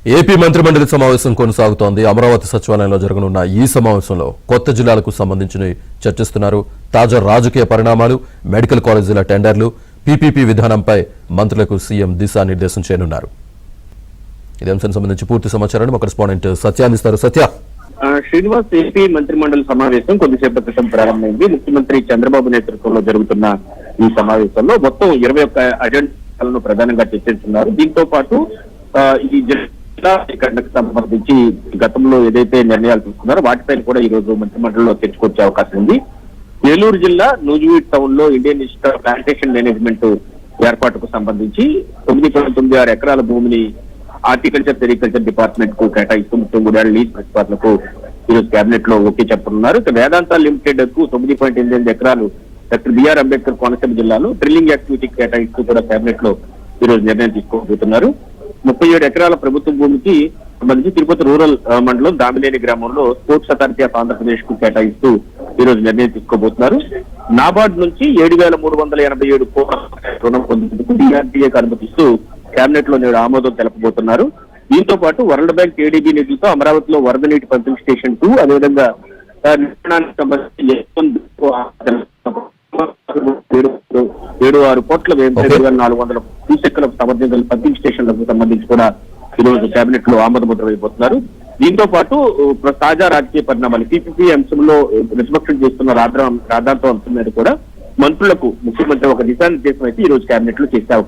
AP మంత్రిమండలి సమావేశం కొనసాగుతోంది. అమరావతి సచివాలయంలో జరగనున్న ఈ సమావేశంలో కొత్త జిల్లాలకు సంబంధించి చర్చిస్తున్నారు. తాజా రాజకీయ పరిణామాలు, మెడికల్ కాలేజీల టెండర్లు, పీపీపీ విధానంపై మంత్రులకు సీఎం దిశానిర్దేశం చేయనున్నారు. ఇదే అంశానికి సంబంధించి పూర్తి సమాచారాన్ని మా కరెస్పాండెంట్ సత్య అందిస్తారు. సత్య, శ్రీనివాస్, ఏపీ మంత్రిమండలి సమావేశం కొద్దిసేపటి క్రితం ప్రారంభమైంది. ముఖ్యమంత్రి చంద్రబాబు నేతృత్వంలో జరుగుతున్న ఈ సమావేశంలో మొత్తం 21 అజెండాలను ప్రధానంగా చర్చిస్తున్నారు. దీంతో పాటు ఈ జిల్లా సేకరణకు సంబంధించి గతంలో ఏదైతే నిర్ణయాలు తీసుకున్నారో వాటిపైన కూడా ఈ రోజు మంత్రిమండలిలో చర్చకొచ్చే అవకాశం ఉంది. ఏలూరు జిల్లా నూజివీడ్ టౌన్ లో Indian institute of plantation management ఏర్పాటుకు సంబంధించి 9.96 ఎకరాల భూమిని హార్టికల్చర్ సెరికల్చర్ డిపార్ట్మెంట్ కు కేటాయిస్తూ 3 లీజ్ ప్రతిపాదనకు ఈరోజు కేబినెట్ లో ఓకే చెప్పనున్నారు. వేదాంత లిమిటెడ్ కు 9.88 ఎకరాలు డాక్టర్ బిఆర్ అంబేద్కర్ కోనసీమ జిల్లాలో డ్రిల్లింగ్ యాక్టివిటీకి కేటాయిస్తూ కూడా కేబినెట్ లో ఈరోజు నిర్ణయం తీసుకోబోతున్నారు. 37 ఎకరాల ప్రభుత్వ భూమికి సంబంధించి తిరుపతి రూరల్ మండలం దామినేని గ్రామంలో స్పోర్ట్స్ అథారిటీ ఆఫ్ ఆంధ్రప్రదేశ్ కు కేటాయిస్తూ ఈరోజు నిర్ణయం తీసుకోబోతున్నారు. నాబార్డ్ నుంచి 7,387 కోట్ల రుణం పొందేందుకు డిఆర్డీఏకి అనుమతిస్తూ కేబినెట్ లో నేడు ఆమోదం తెలపబోతున్నారు. దీంతో పాటు వరల్డ్ బ్యాంక్ ఏడీబీ నిధులతో అమరావతిలో వరద నీటి పంపింగ్ స్టేషన్ 2, అదేవిధంగా నిర్మాణానికి సంబంధించి 7-6 కోట్ల 400 క్యూసెక్కులకు సంబంధించిన పంపింగ్ స్టేషన్లకు సంబంధించి కూడా ఈరోజు కేబినెట్ లో ఆమోద ముద్ర వేయబోతున్నారు. దీంతో పాటు తాజా రాజకీయ పరిణామాలు పీపీపీ అంశంలో ప్రతిపక్షం చేస్తున్న రాద్ధాంతం అంశం మీద కూడా మంత్రులకు ముఖ్యమంత్రి ఒక దిశానిర్దేశం అయితే ఈ రోజు కేబినెట్ లో చేసే అవకాశం